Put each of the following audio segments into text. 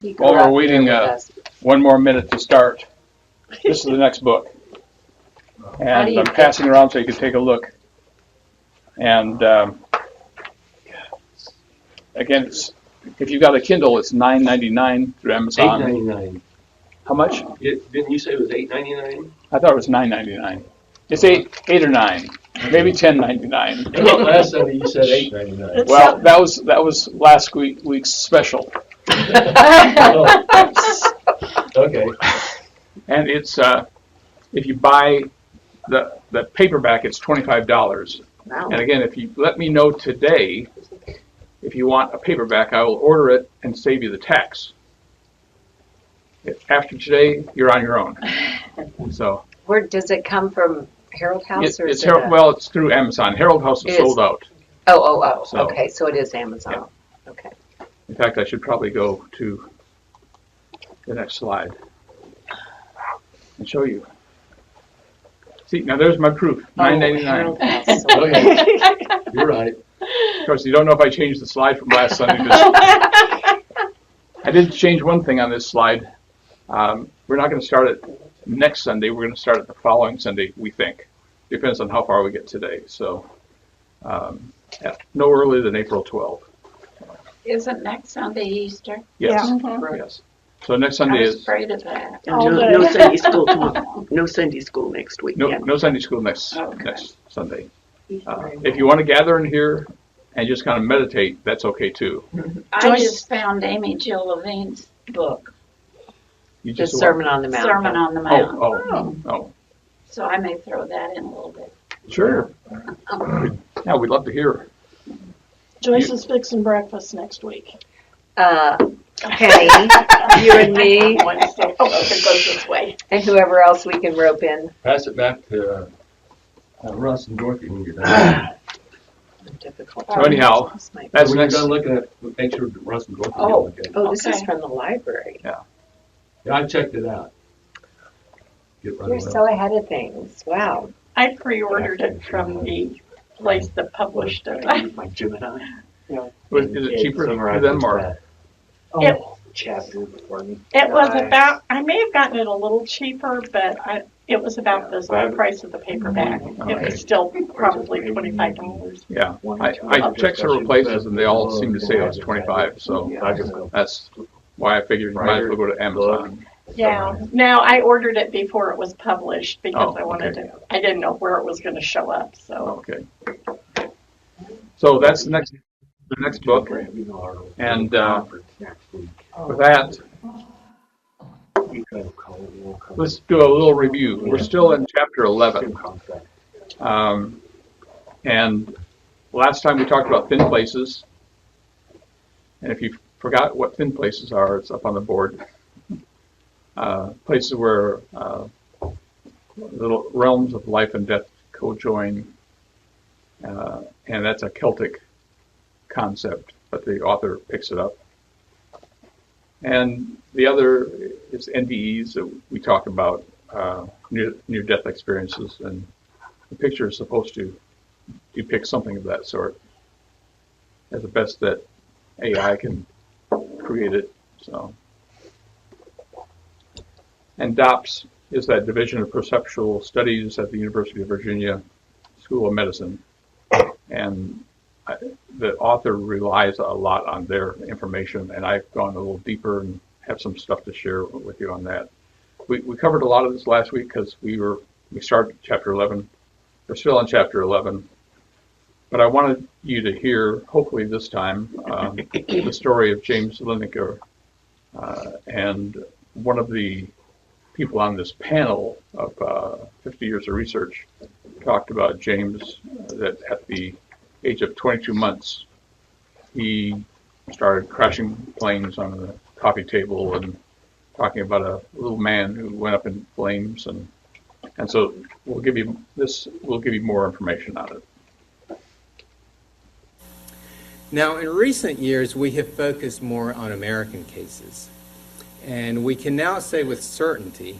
While we're waiting one more minute to start, this is the next book. And I'm passing it around so you can take a look. And again, if you've got a Kindle, it's $9.99 through Amazon. $8.99. How much? Didn't you say it was $8.99? I thought it was $9.99. It's eight or $9, maybe $10.99. Well, last Sunday you said $8.99. Well, that was last week's special. Okay. And it's if you buy the paperback, it's $25. Wow. And again, if you let me know today, if you want a paperback, I will order it and save you the tax. After today, you're on your own. So. Where does it come from? Herald House? Well, it's through Amazon. Herald House is sold out. Oh. So, okay, so it is Amazon. Yeah. Okay. In fact, I should probably go to the next slide and show you. See, now there's my proof, $9.99. Okay. You're right. Of course, you don't know if I changed the slide from last Sunday. I did change one thing on this slide. We're not going to start it next Sunday. We're going to start it the following Sunday, we think. Depends on how far we get today. So, no earlier than April 12th. Isn't next Sunday Easter? Yes. Yeah. Mm-hmm. Yes. So next Sunday I was is afraid of that. No Sunday school tomorrow. No Sunday school next week. no Sunday school next Sunday. Okay. If you want to gather in here and just kind of meditate, that's okay too. I Joyce- just found Amy Jill Levine's book, You The Sermon on the Mount. Sermon on the Mount. Oh, So I may throw that in a little bit. sure. Yeah, we'd love to hear. Joyce is fixing breakfast next week. Penny, you and me, So it goes this way. and whoever else we can rope in. Pass it back to Russ and Dorothy when you're done. Difficult. So anyhow, that's when you're next. done looking at, make sure Russ and Dorothy Oh. get it. Oh, this is Okay. from the library. Yeah, I checked it out. Get right You're away. so ahead of things. Wow. I pre-ordered it from the place that published it. My Gemini. Is it cheaper for them or? Chapter for me. It was about, I may have gotten it a little cheaper, but it was about the price of the paperback. It Okay. was still probably $25. Yeah, I checked several places and they all seem to say it was 25. So that's why I figured you might as well go to Amazon. Yeah. Now, I ordered it before it was published because Oh, I wanted okay. to, I didn't know where it was going to show up, so. Okay. So that's the next book. And with that, let's do a little review. We're still in chapter 11. And last time we talked about thin places. And if you forgot what thin places are, it's up on the board. Places where little realms of life and death co-join. And that's a Celtic concept, but the author picks it up. And the other is NDEs that we talk about, near-death experiences, and the picture is supposed to depict something of that sort, as the best that AI can create it. So, and DOPS is that Division of Perceptual Studies at the University of Virginia School of Medicine, and the author relies a lot on their information, and I've gone a little deeper and have some stuff to share with you on that. We covered a lot of this last week because we started chapter 11. We're still in chapter 11, but I wanted you to hear, hopefully this time, the story of James Lineker, and one of the people on this panel of 50 years of research talked about James, that at the age of 22 months, he started crashing planes on the coffee table and talking about a little man who went up in flames, and so we'll give you more information on it. Now, in recent years, we have focused more on American cases, and we can now say with certainty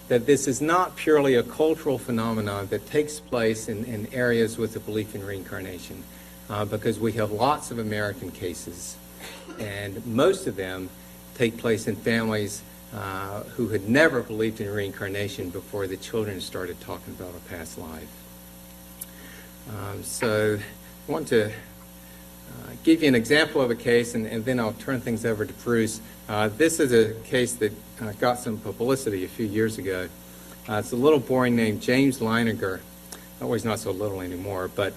that this is not purely a cultural phenomenon that takes place in areas with a belief in reincarnation, because we have lots of American cases, and most of them take place in families who had never believed in reincarnation before the children started talking about a past life. So I want to give you an example of a case, and then I'll turn things over to Bruce. This is a case that got some publicity a few years ago. It's a little boy named James Leininger. Oh, he's not so little anymore, but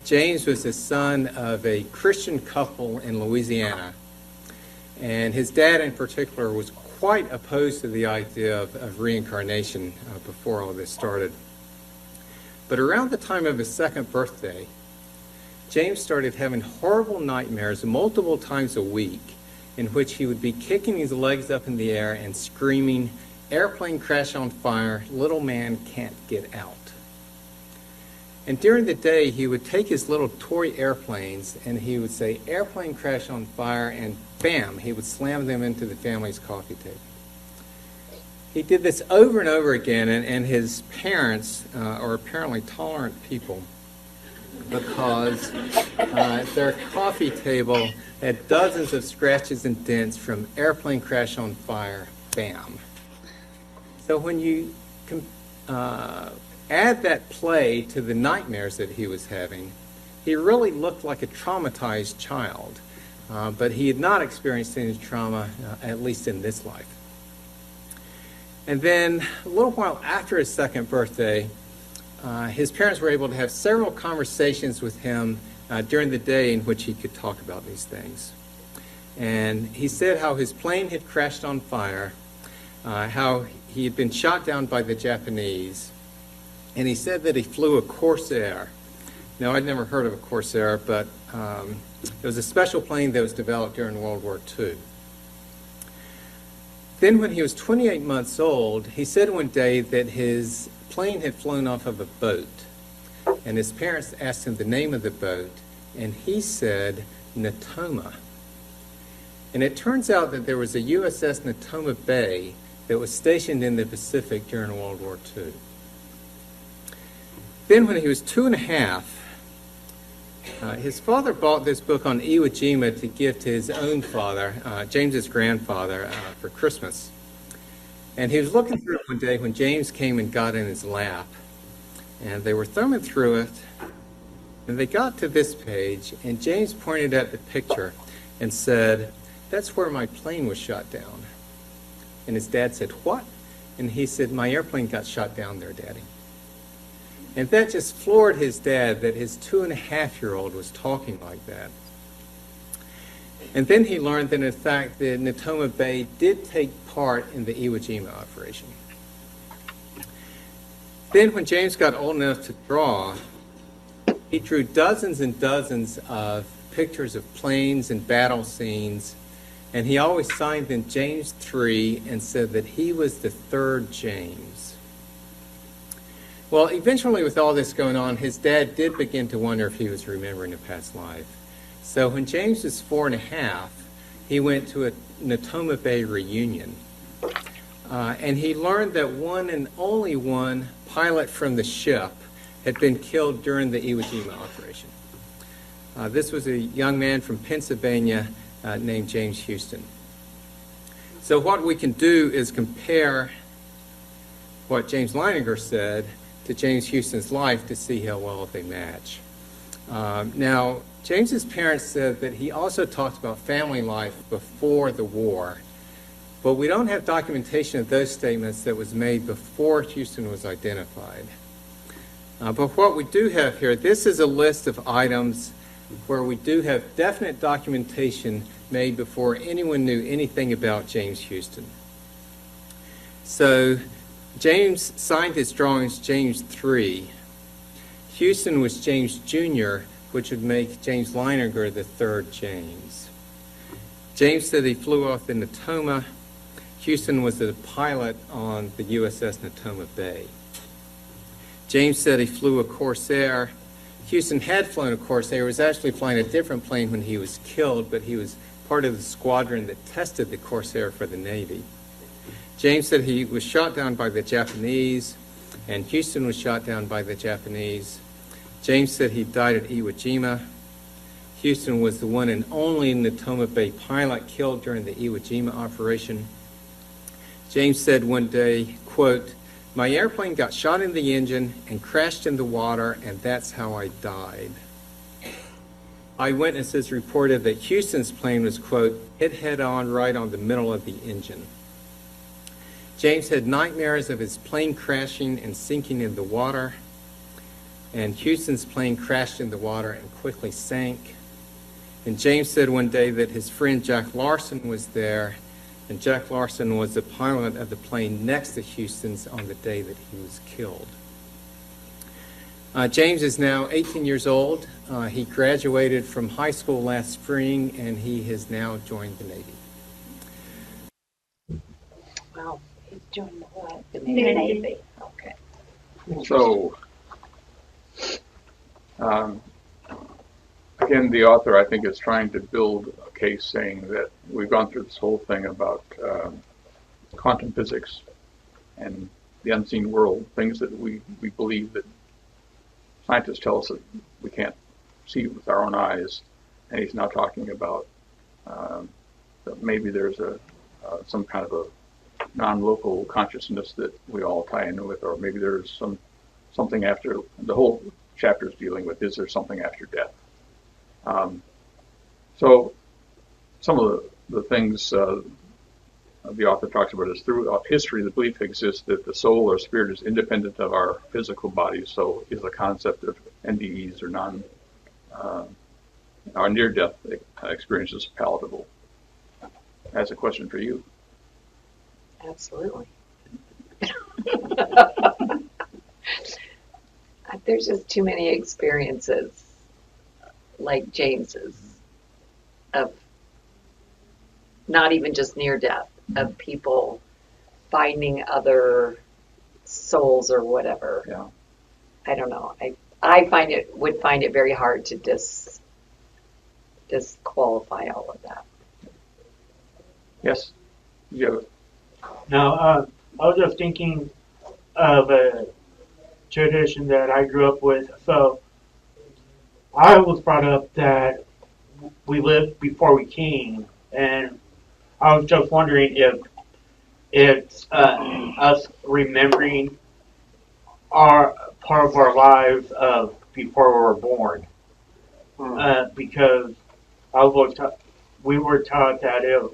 James was the son of a Christian couple in Louisiana, and his dad in particular was quite opposed to the idea of reincarnation before all this started. But around the time of his second birthday, James started having horrible nightmares multiple times a week in which he would be kicking his legs up in the air and screaming, "Airplane crash on fire, little man can't get out." And during the day, he would take his little toy airplanes and he would say, "Airplane crash on fire," and bam, he would slam them into the family's coffee table. He did this over and over again, and his parents are apparently tolerant people because their coffee table had dozens of scratches and dents from "airplane crash on fire," bam. So when you add that play to the nightmares that he was having, he really looked like a traumatized child. But he had not experienced any trauma, at least in this life. And then a little while after his second birthday, his parents were able to have several conversations with him during the day in which he could talk about these things. And he said how his plane had crashed on fire, how he had been shot down by the Japanese, and he said that he flew a Corsair. Now, I'd never heard of a Corsair, but it was a special plane that was developed during World War II. Then when he was 28 months old, he said one day that his plane had flown off of a boat, and his parents asked him the name of the boat, and he said Natoma. And it turns out that there was a USS Natoma Bay that was stationed in the Pacific during World War II. Then when he was 2.5, his father bought this book on Iwo Jima to give to his own father, James's grandfather, for Christmas. And he was looking through it one day when James came and got in his lap. And they were thumbing through it, and they got to this page, and James pointed at the picture and said, "That's where my plane was shot down." And his dad said, "What?" And he said, "My airplane got shot down there, Daddy." And that just floored his dad that his 2.5-year-old was talking like that. And then he learned that, in fact, the Natoma Bay did take part in the Iwo Jima operation. Then when James got old enough to draw, he drew dozens and dozens of pictures of planes and battle scenes, and he always signed them James 3 and said that he was the third James. Well, eventually with all this going on, his dad did begin to wonder if he was remembering a past life. So when James was 4.5, he went to a Natoma Bay reunion. And he learned that one and only one pilot from the ship had been killed during the Iwo Jima operation. This was a young man from Pennsylvania named James Houston. So what we can do is compare what James Leininger said to James Houston's life to see how well they match. Now, James's parents said that he also talked about family life before the war, but we don't have documentation of those statements that was made before Houston was identified. But what we do have here, this is a list of items where we do have definite documentation made before anyone knew anything about James Houston. So James signed his drawings James 3. Houston was James Jr., which would make James Leininger the third James. James said he flew off the Natoma. Houston was the pilot on the USS Natoma Bay. James said he flew a Corsair. Houston had flown a Corsair. He was actually flying a different plane when he was killed, but he was part of the squadron that tested the Corsair for the Navy. James said he was shot down by the Japanese, and Houston was shot down by the Japanese. James said he died at Iwo Jima. Houston was the one and only Natoma Bay pilot killed during the Iwo Jima operation. James said one day, quote, "My airplane got shot in the engine and crashed in the water, and that's how I died." Eyewitnesses reported that Houston's plane was, quote, "hit head-on right on the middle of the engine." James had nightmares of his plane crashing and sinking in the water, and Houston's plane crashed in the water and quickly sank. And James said one day that his friend Jack Larson was there, and Jack Larson was the pilot of the plane next to Houston's on the day that he was killed. James is now 18 years old. He graduated from high school last spring, and he has now joined the Navy. Wow. He's joined the what? The The Navy. Navy. Okay. So, again, the author, I think, is trying to build a case saying that we've gone through this whole thing about quantum physics and the unseen world, things that we believe that scientists tell us that we can't see with our own eyes. And he's now talking about that maybe there's some kind of a non-local consciousness that we all tie in with, or maybe there's something after. The whole chapter is dealing with, is there something after death? So some of the things the author talks about is throughout history, the belief exists that the soul or spirit is independent of our physical bodies. So is the concept of NDEs or our near-death experiences palatable? That's a question for you. Absolutely. There's just too many experiences like James's of not even just near death, of people finding other souls or whatever. Yeah. I don't know. I would find it very hard to disqualify all of that. Yes. Yeah. Now, I was just thinking of a tradition that I grew up with. So I was brought up that we lived before we came, and I was just wondering if it's us remembering our part of our lives of before we were born, because we were taught that if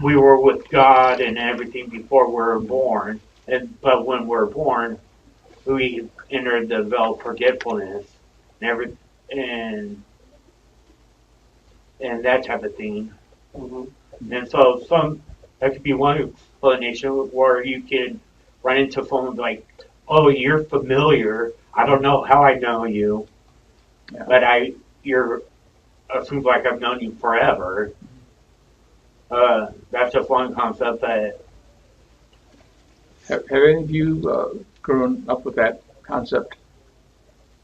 we were with God and everything before we were born, but when we were born, we entered the veil of forgetfulness and that type of thing. Mm-hmm. And so that could be one explanation where you could run into someone like, "Oh, you're familiar. I don't know how I know you, but it seems like I've known you forever." That's just one concept. That Have any of you grown up with that concept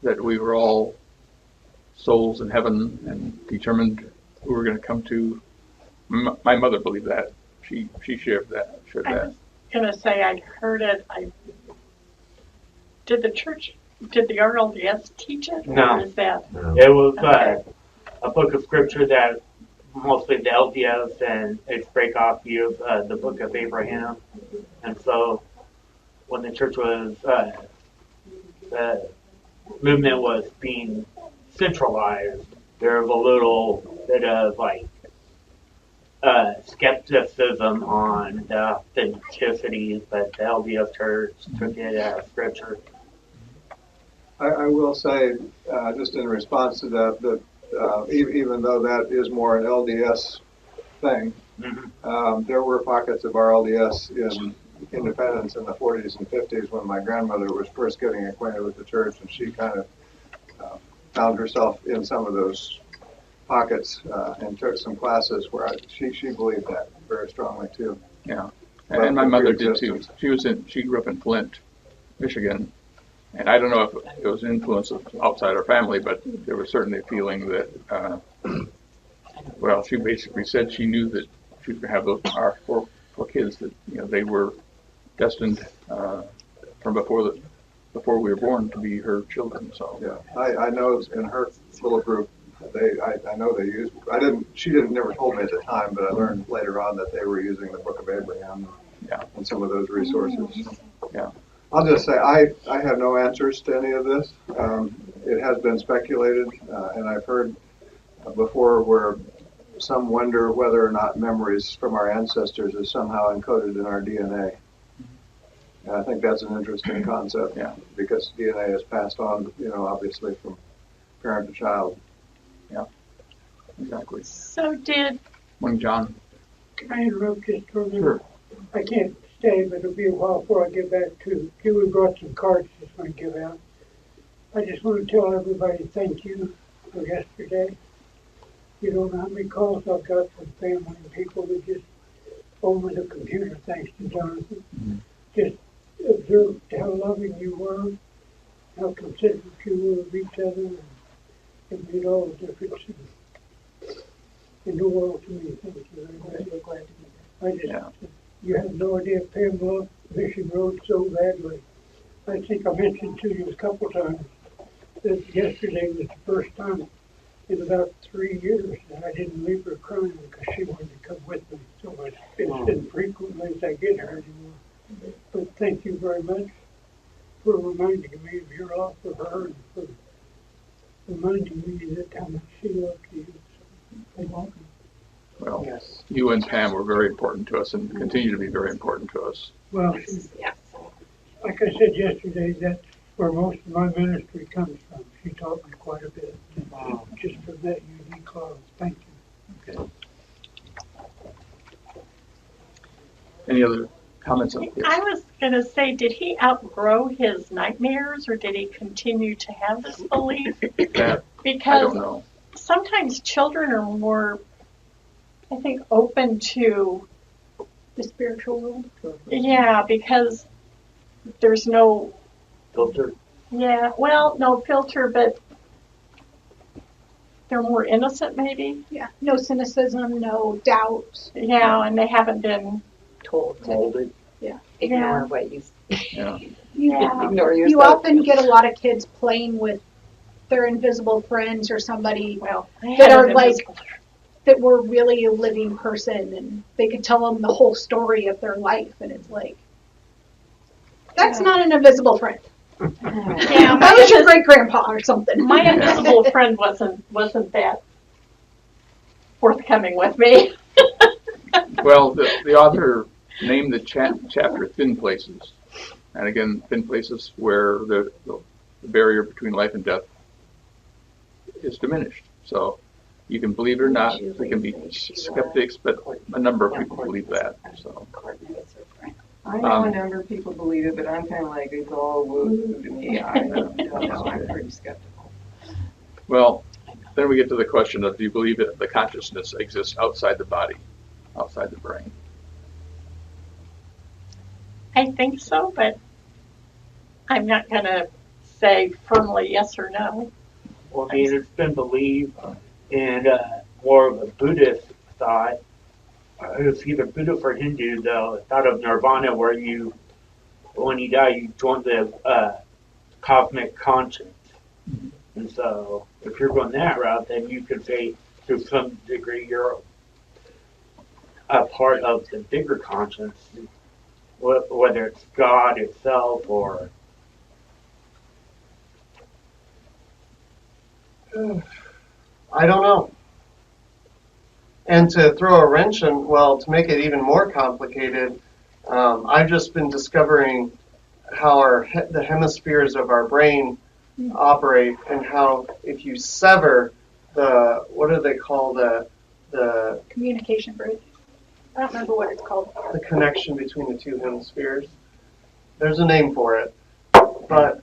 that we were all souls in heaven and determined who we're going to come to? My mother believed that. She shared that. I was going to say I'd heard it. Did the RLDS teach it? No. Or is that? it was Okay. a book of scripture that mostly the LDS and its breakoff used the Book of Abraham. And so when the church was, the movement was being centralized, there was a little bit of skepticism on the authenticity, but the LDS church took it as scripture. I will say, just in response to that even though that is more an LDS thing, there were pockets of our LDS in Independence in the 40s and 50s when my grandmother was first getting acquainted with the church, and she kind of found herself in some of those pockets and took some classes where she believed that very strongly too. Yeah, and my mother did too. She grew up in Flint, Michigan, and I don't know if it was an influence of outside our family, but there was certainly a feeling that, she basically said she knew that she was going to have our four kids, that they were destined from before we were born to be her children. So yeah, I know in her little group I know they use. She never told me at the time, but I learned later on that they were using the Book of Abraham and some of those resources. Yeah. I'll just say I have no answers to any of this. It has been speculated, and I've heard before where some wonder whether or not memories from our ancestors is somehow encoded in our DNA. And I think that's an interesting concept, because DNA is passed on, obviously from parent to child. Yeah, exactly. So did, Morning, John. Can I interrupt just for a minute? Sure. I can't stay, but it'll be a while before I get back to you. We brought some cards just want to give out. I just want to tell everybody thank you for yesterday. You don't know how many calls I've got from family and people that just over the computer, thanks to Jonathan. Mm-hmm. Just observed how loving you were, how considerate you were of each other, and it made all the difference in the world to me. Thank you very much. I just, you have no idea Pam loved Mission Road so badly. I think I mentioned to you a couple times that yesterday was the first time in about 3 years that I didn't leave her crying because she wanted to come with me. So it's been frequently as I get her anymore. But thank you very much for reminding me of your love for her and for reminding me that how much she loved you. So, you're welcome. Well, you and Pam were very important to us and continue to be very important to us. Well, like I said yesterday, that's where most of my ministry comes from. She taught me quite a bit, just from that unique love. Thank you. Okay. Any other comments? I was going to say, did he outgrow his nightmares or did he continue to have this belief? That, Because I don't know. sometimes children are more, I think, open to The spiritual world. yeah, because there's no Filter. no filter, but they're more innocent maybe. Yeah. No cynicism, no doubt. Yeah, and they haven't been Told to Molded. ignore what you Yeah. Yeah. ignore You yourself. often get a lot of kids playing with their invisible friends or somebody Well, that are like that were really a living person, and they could tell them the whole story of their life, and it's like that's not an invisible friend. yeah, That was your great grandpa or something. my invisible friend wasn't that forthcoming with me. Well, the author named the chapter Thin Places. And again, thin places where the barrier between life and death is diminished. So you can believe it or not, there can be skeptics, but a number of people believe that. So I know a number of people believe it, but I'm kind of like, it's all woo to me. I don't know. I'm pretty skeptical. well, then we get to the question of, do you believe that the consciousness exists outside the body, outside the brain? I think so, but I'm not going to say firmly yes or no. Well, I mean, it's been believed in more of a Buddhist thought. It's either Buddha or Hindu, though, thought of nirvana, where you, when you die, you join the cosmic conscience. And so, if you're going that route, then you could say, to some degree, you're a part of the bigger conscience, whether it's God itself or... I don't know. And to throw a wrench in, well, to make it even more complicated, I've just been discovering how the hemispheres of our brain operate, and how if you sever the, what do they call the Communication bridge. I don't remember what it's called. the connection between the two hemispheres. There's a name for it, but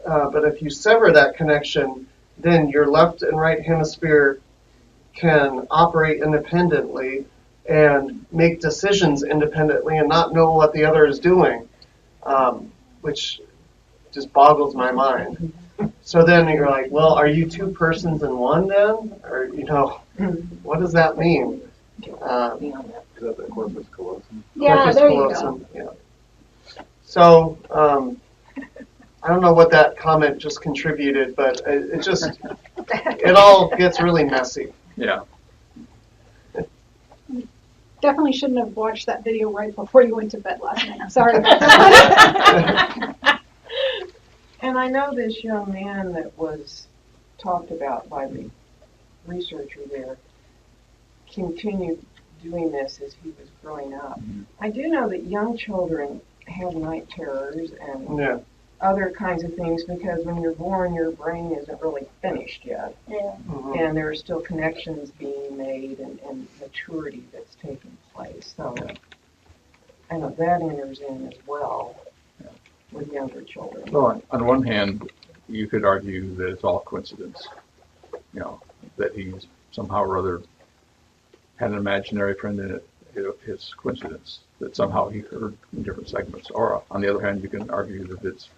if you sever that connection, then your left and right hemisphere can operate independently and make decisions independently and not know what the other is doing, which just boggles my mind. So then you're like, well, are you two persons in one then? Or, what does that mean? Is that the corpus callosum? Yeah, Corpus there you callosum, yeah. So, I don't know what that comment just contributed, but it just it all gets really messy. Yeah. Definitely shouldn't have watched that video right before you went to bed last night. Sorry about that. And I know this young man that was talked about by the researcher there continued doing this as he was growing up. Mhm. I do know that young children have night terrors and Yeah. other kinds of things because when you're born, your brain isn't really finished yet. Yeah. Mhm. And there are still connections being made and maturity that's taking place. So I know that enters in as well with younger children. Well, on one hand, you could argue that it's all coincidence. You know, that he's somehow or other had an imaginary friend in it. His coincidence that somehow he heard in different segments. Or on the other hand, you can argue that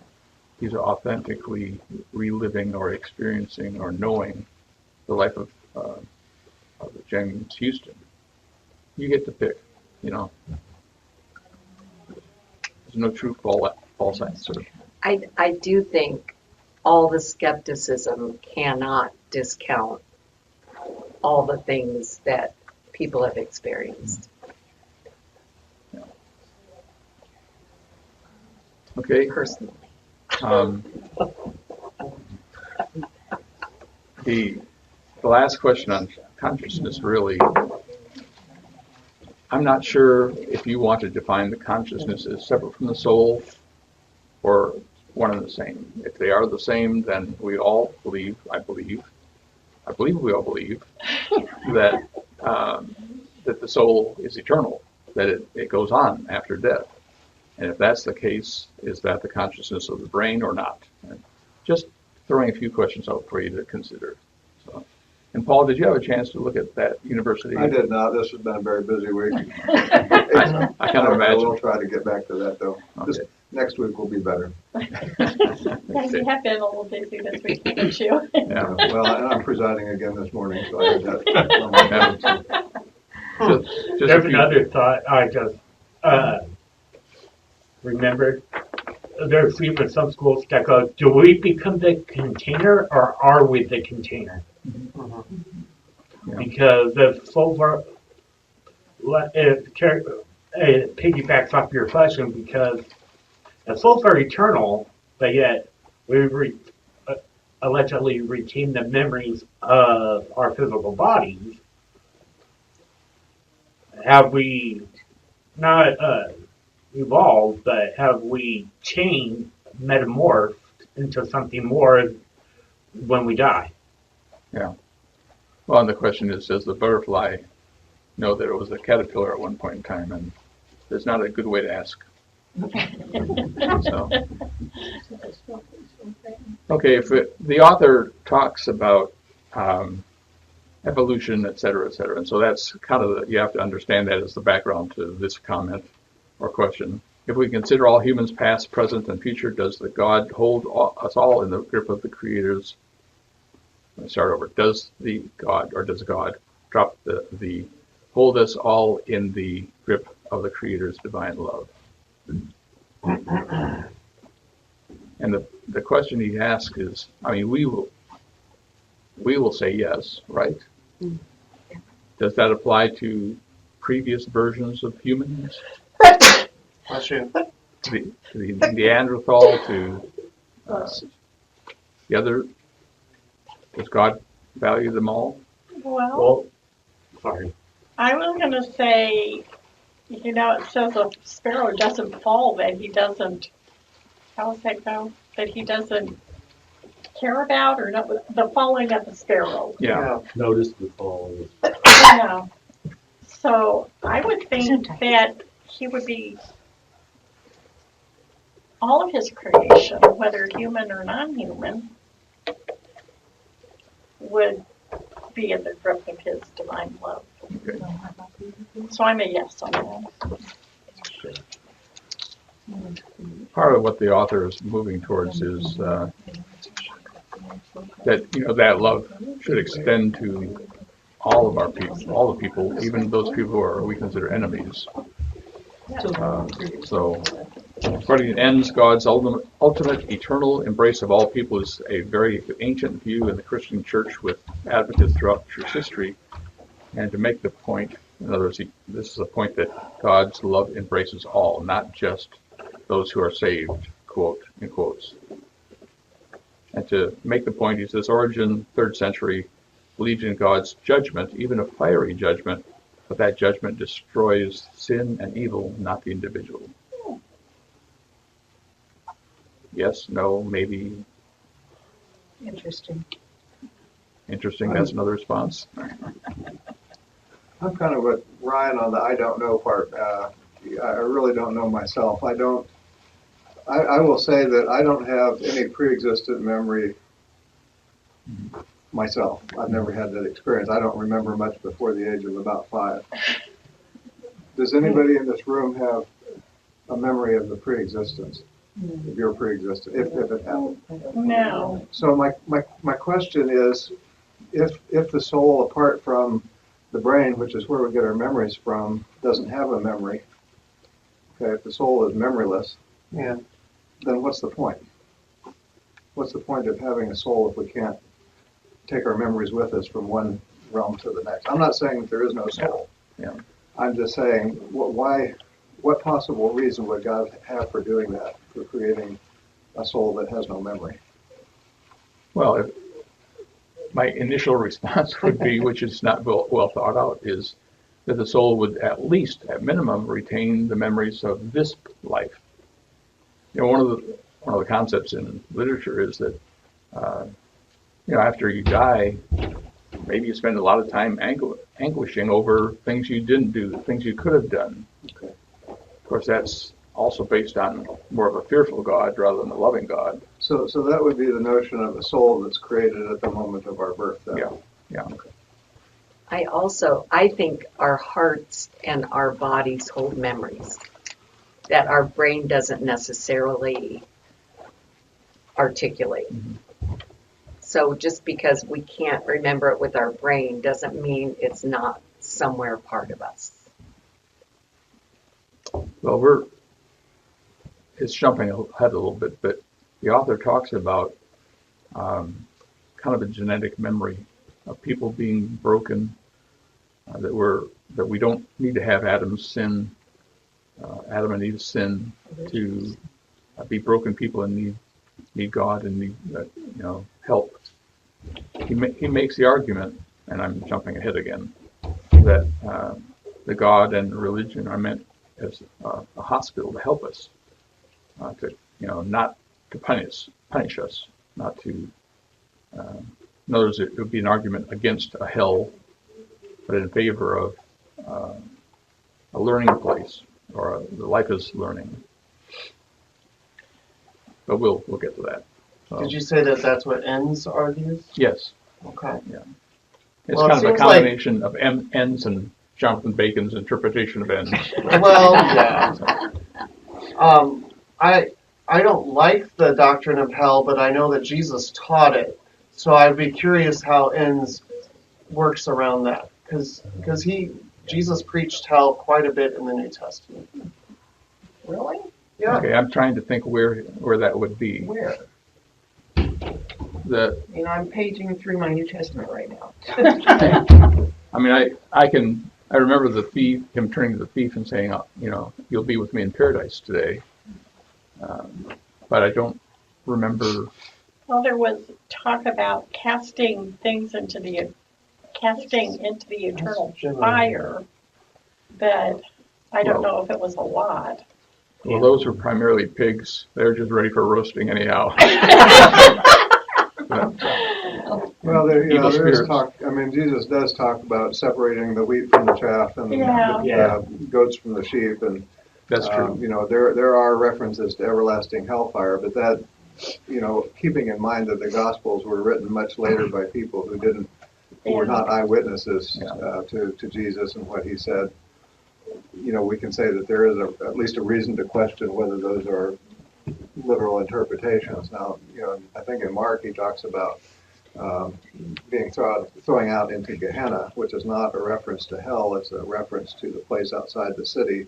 he's authentically reliving or experiencing or knowing the life of James Houston. You get to pick. You know, there's no true false answer. I do think all the skepticism cannot discount all the things that people have experienced. Okay. Personally. The last question on consciousness, really, I'm not sure if you want to define the consciousness as separate from the soul or one and the same. If they are the same, then we all believe, I believe we all believe that that the soul is eternal, that it goes on after death. And if that's the case, is that the consciousness of the brain or not? And just throwing a few questions out for you to consider. So, and Paul, did you have a chance to look at that university? I did not. This has been a very busy week. I kind of imagine. We'll try to get back to that, though. Okay. Next week will be better. Yeah, you have been a little busy this week, haven't you? Yeah. Well, and I'm presiding again this morning, so I had that on my mind. Just There's a few- another thought I just remembered. There's people in some schools that go, do we become the container or are we the container? Yeah. Because if soul it piggybacks off your question, because if souls are eternal, but yet we allegedly retain the memories of our physical bodies, have we not evolved, but have we changed, metamorphed into something more when we die? Yeah. Well, and the question is, does the butterfly know that it was a caterpillar at one point in time? And there's not a good way to ask. So, okay, if the author talks about evolution, et cetera, and so that's kind of you have to understand that as the background to this comment or question. If we consider all humans, past, present, and future, does the God hold us all in the grip of the Creator's? Let me start over. Does God drop the hold us all in the grip of the Creator's divine love? And the question he asks is, I mean, we will say yes, right? Does that apply to previous versions of humans? Bless you. To the Neanderthal, to the other? Does God value them all? Well, Sorry. I was going to say, you know, it says a sparrow doesn't fall, that he doesn't, how does that go? That he doesn't care about, or not, the falling of the sparrow. Yeah. Notice the fall. Yeah. So I would think that he would be, all of his creation, whether human or non-human, would be in the grip of his divine love. Okay. So I'm a yes on that. Part of what the author is moving towards is that that love should extend to all of our people, all the people, even those people who we consider enemies. So According to Enns, God's ultimate eternal embrace of all people is a very ancient view in the Christian church with advocates throughout church history. And to make the point, in other words, this is a point that God's love embraces all, not just those who are saved, quote, in quotes. And to make the point, he says, Origen, 3rd century, believed in God's judgment, even a fiery judgment, but that judgment destroys sin and evil, not the individual. Yes, no, maybe. Interesting. Interesting, that's another response. I'm kind of with Ryan on the I don't know part. I really don't know myself. I will say that I don't have any pre-existent memory myself. I've never had that experience. I don't remember much before the age of about 5. Does anybody in this room have a memory of the pre-existence, of your pre-existence, if it happened? No. So my question is, if the soul, apart from the brain, which is where we get our memories from, doesn't have a memory, okay, if the soul is memoryless, Yeah. then what's the point? What's the point of having a soul if we can't take our memories with us from one realm to the next? I'm not saying that there is no soul. Yeah. I'm just saying, what possible reason would God have for doing that, for creating a soul that has no memory? Well, my initial response would be, which is not well thought out, is that the soul would at least, at minimum, retain the memories of this life. You know, one of the concepts in literature is that, after you die, maybe you spend a lot of time anguishing over things you didn't do, things you could have done. Okay. Of course, that's also based on more of a fearful God rather than a loving God. So that would be the notion of a soul that's created at the moment of our birth, then. Yeah. I think our hearts and our bodies hold memories that our brain doesn't necessarily articulate. Mm-hmm. So just because we can't remember it with our brain doesn't mean it's not somewhere part of us. Well, it's jumping ahead a little bit, but the author talks about kind of a genetic memory of people being broken, that we don't need to have Adam and Eve's sin to be broken people and need God and need help. He makes the argument, and I'm jumping ahead again, that the God and religion are meant as a hospital to help us, not to punish us, not to. In other words, it would be an argument against a hell, but in favor of a learning place, or the life is learning. But we'll get to that. So, Did you say that that's what Enns argues? yes. Okay. Yeah. It's Well, it kind of a seems combination of Enns and Jonathan Bacon's interpretation of Enns. Well, yeah. I don't like the doctrine of hell, but I know that Jesus taught it. So I'd be curious how Enns works around that, because Jesus preached hell quite a bit in the New Testament. Really? Yeah. Okay, I'm trying to think where that would be. Where? I'm paging through my New Testament right now. I mean, I remember the thief, him turning to the thief and saying, you'll be with me in paradise today. But I don't remember. Well, there was talk about casting into the eternal fire, but I don't know if it was a lot. Well, those are primarily pigs. They're just ready for roasting anyhow. Well, there is spirits. talk. I mean, Jesus does talk about separating the wheat from the chaff and the goats from the sheep, and that's true. There are references to everlasting hellfire, but that, keeping in mind that the Gospels were written much later by people who were not eyewitnesses to Jesus and what he said. We can say that there is at least a reason to question whether those are literal interpretations. Now, I think in Mark he talks about being throwing out into Gehenna, which is not a reference to hell. It's a reference to the place outside the city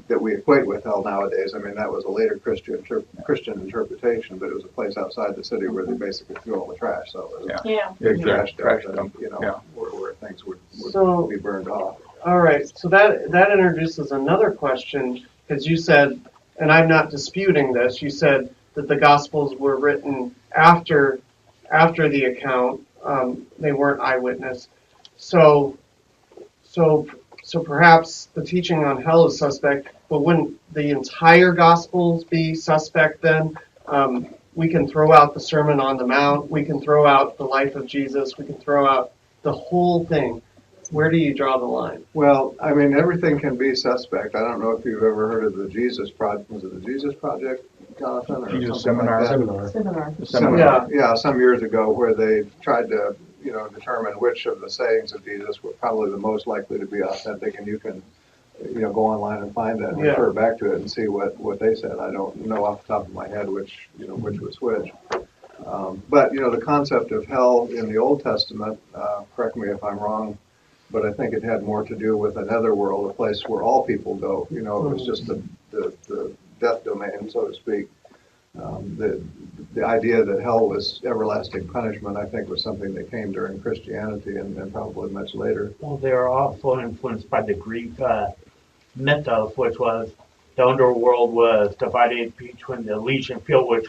that we equate with hell nowadays. I mean, that was a later Christian interpretation, but it was a place outside the city where they basically threw all the trash. So it was a Yeah. big Trash trash dump, dump. you know, Yeah. where things would So- be burned off. All right, so that introduces another question, because you said, and I'm not disputing this, you said that the Gospels were written after the account. They weren't eyewitness. So perhaps the teaching on hell is suspect, but wouldn't the entire Gospels be suspect then? We can throw out the Sermon on the Mount. We can throw out the life of Jesus. We can throw out the whole thing. Where do you draw the line? Well, I mean, everything can be suspect. I don't know if you've ever heard of the Jesus Project. Was it the Jesus Project, Jonathan, or Jesus something Seminar. like that? Seminar. The seminar. Yeah, some years ago, where they tried to, determine which of the sayings of Jesus were probably the most likely to be authentic, and you can, go online and find that and Yeah. refer back to it and see what they said. I don't know off the top of my head which was which. But the concept of hell in the Old Testament, correct me if I'm wrong, but I think it had more to do with another world, a place where all people go. It was just the death domain, so to speak. The idea that hell was everlasting punishment, I think, was something that came during Christianity and probably much later. Well, they are also influenced by the Greek mythos, which was the underworld was divided between the Elysian field, which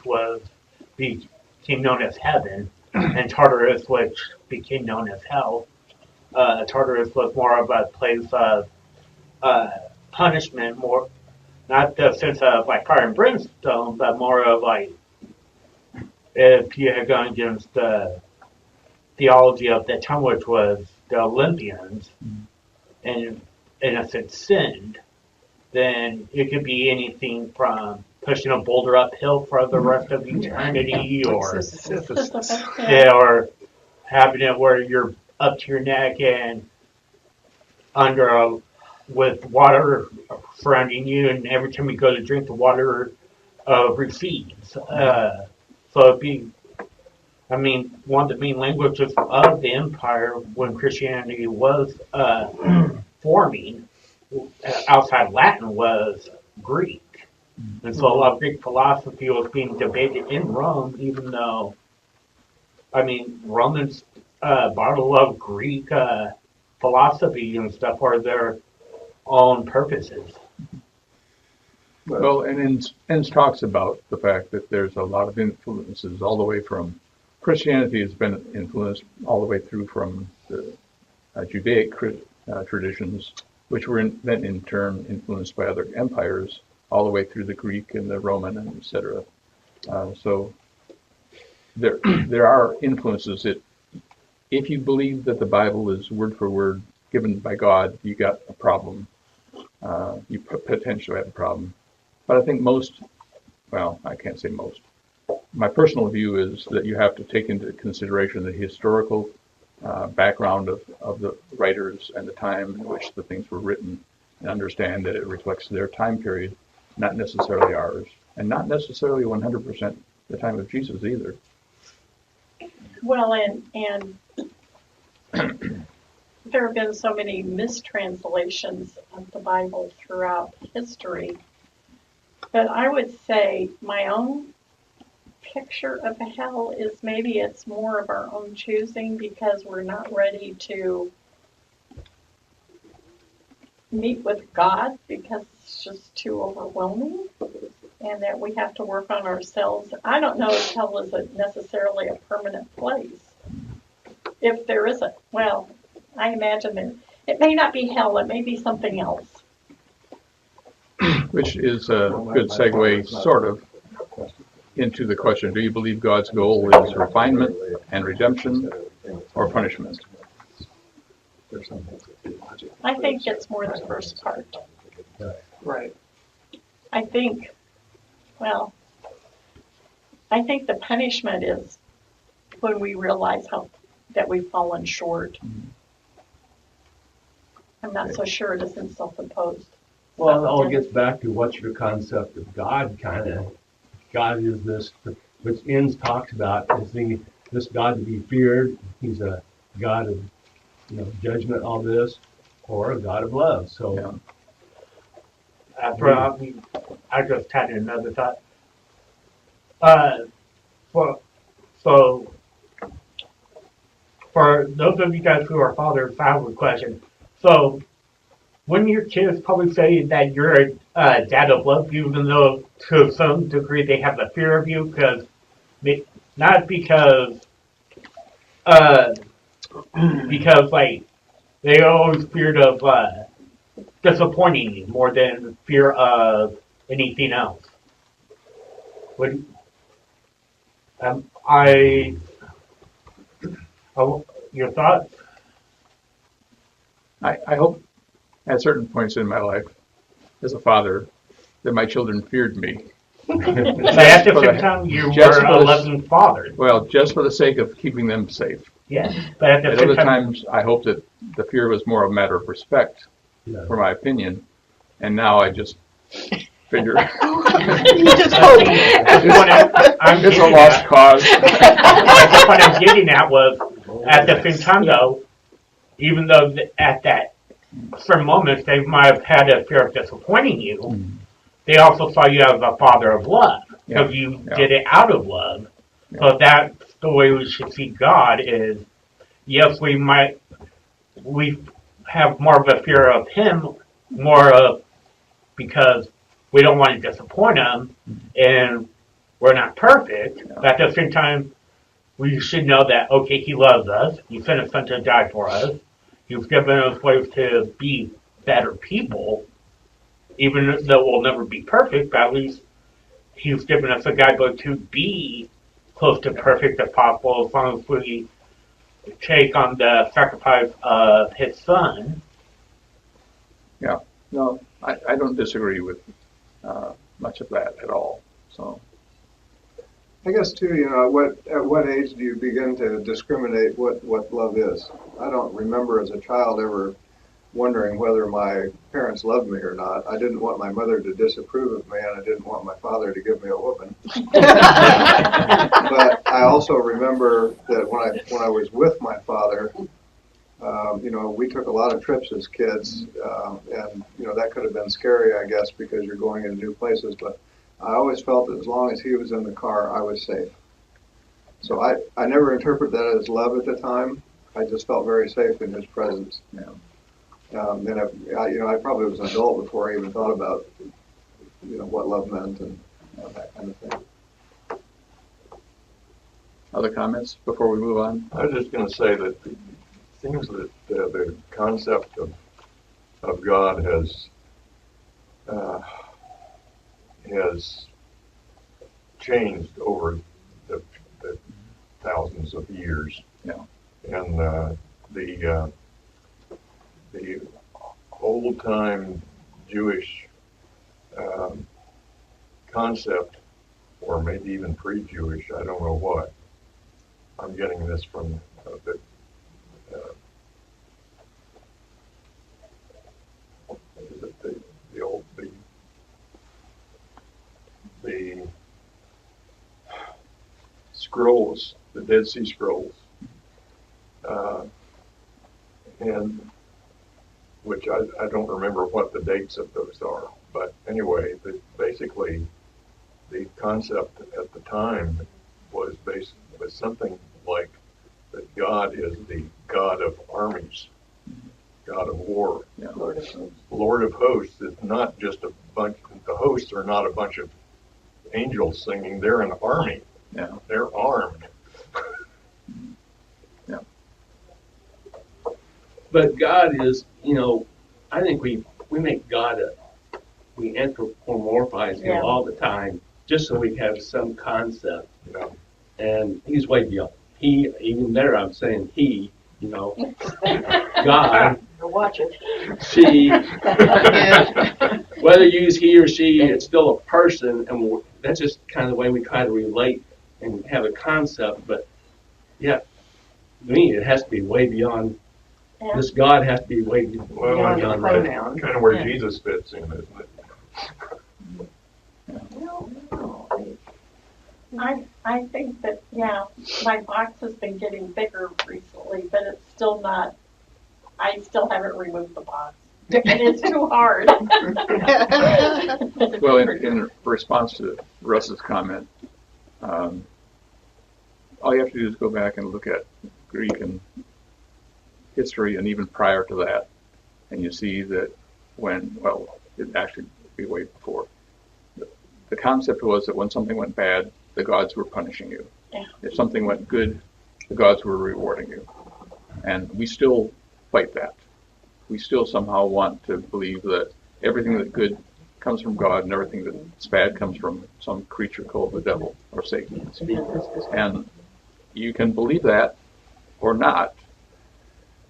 became known as heaven, and Tartarus, which became known as hell. Tartarus was more of a place of punishment, more not the sense of like fire and brimstone, but more of like if you had gone against the theology of the time, which was the Olympians, and in a sense sinned, then it could be anything from pushing a boulder uphill for the rest of eternity, or or having it where you're up to your neck and with water surrounding you, and every time you go to drink, the water recedes. So it'd be, one of the main languages of the empire when Christianity was forming, outside Latin, was Greek. And so a lot of Greek philosophy was being debated in Rome, even though, Romans brought a lot of Greek philosophy and stuff for their own purposes. Well, and Enns talks about the fact that there's a lot of influences all the way from Christianity has been influenced all the way through from the Judaic traditions, which were then in turn influenced by other empires, all the way through the Greek and the Roman and etc. So there are influences that, if you believe that the Bible is word for word given by God, you got a problem. You potentially have a problem. But I think I can't say most. My personal view is that you have to take into consideration the historical background of the writers and the time in which the things were written, and understand that it reflects their time period, not necessarily ours, and not necessarily 100% the time of Jesus either. Well, and there have been so many mistranslations of the Bible throughout history that I would say my own picture of hell is maybe it's more of our own choosing, because we're not ready to meet with God because it's just too overwhelming, and that we have to work on ourselves. I don't know if hell is necessarily a permanent place. If there isn't, well, I imagine it may not be hell, it may be something else. Which is a good segue, sort of, into the question, do you believe God's goal is refinement and redemption, or punishment? I think it's more the first part. Right. I think the punishment is when we realize that we've fallen short. I'm not so sure it isn't self-imposed. Well, it all gets back to what's your concept of God, kind of. God is this, which Enns talks about, is this God to be feared. He's a God of judgment, all this, or a God of love. So I just had another thought. Well, so for those of you guys who are fathers, I have a question. So, wouldn't your kids probably say that you're a dad of love, even though to some degree they have a fear of you? Because not because like they always feared of disappointing you more than fear of anything else. Would your thoughts? I hope at certain points in my life, as a father, that my children feared me. But at the same time, you were a loving father. Well, just for the sake of keeping them safe. Yeah, but at the At same other time, times, I hope that the fear was more a matter of respect for my opinion, and now I just figure You just hope. it's a lost cause. the point I'm getting at was, at the same time though, even though at that certain moments they might have had a fear of disappointing you, they also saw you as a father of love, because you did it out of love. So that's the way we should see God is, yes, we have more of a fear of Him, more of because we don't want to disappoint Him, and we're not perfect. But at the same time, we should know that, okay, He loves us. He sent His Son to die for us. He's given us ways to be better people, even though we'll never be perfect, but at least He's given us a guidebook to be close to perfect as possible, as long as we take on the sacrifice of His Son. Yeah, no, I don't disagree with much of that at all. So, I guess too, at what age do you begin to discriminate what love is? I don't remember as a child ever wondering whether my parents loved me or not. I didn't want my mother to disapprove of me, and I didn't want my father to give me a whooping. But I also remember that when I was with my father, we took a lot of trips as kids, and that could have been scary, I guess, because you're going into new places. But I always felt that as long as he was in the car, I was safe. So I never interpreted that as love at the time. I just felt very safe in his presence. And I probably was an adult before I even thought about what love meant and that kind of thing. Other comments before we move on? I was just going to say that it seems that the concept of God has changed over the thousands of years. Yeah. And the old-time Jewish concept, or maybe even pre-Jewish, I don't know what. I'm getting this from the scrolls, the Dead Sea Scrolls, and which I don't remember what the dates of those are, but anyway, basically the concept at the time was something like that God is the God of armies, God of war. Yeah. Lord of hosts is not just a bunch. The hosts are not a bunch of angels singing. They're an army. Yeah. They're armed. Yeah. But God is, I think we make God we anthropomorphize Him all the time, just so we have some concept. And He's way beyond. Even there, I'm saying He, God. Watch it. She, whether you use he or she, it's still a person, and that's just kind of the way we try to relate and have a concept. But yeah, to me, it has to be way beyond. Yeah. This God has to be way beyond that. Kind of where Jesus fits in, isn't it? I think that, my box has been getting bigger recently, but it's still not, I still haven't removed the box. And it's too hard. Well, in response to Russ's comment, all you have to do is go back and look at Greek and history, and even prior to that, and you see that it actually be way before. The concept was that when something went bad, the gods were punishing you. Yeah. If something went good, the gods were rewarding you. And we still fight that. We still somehow want to believe that everything that's good comes from God and everything that's bad comes from some creature called the devil or Satan. And you can believe that or not,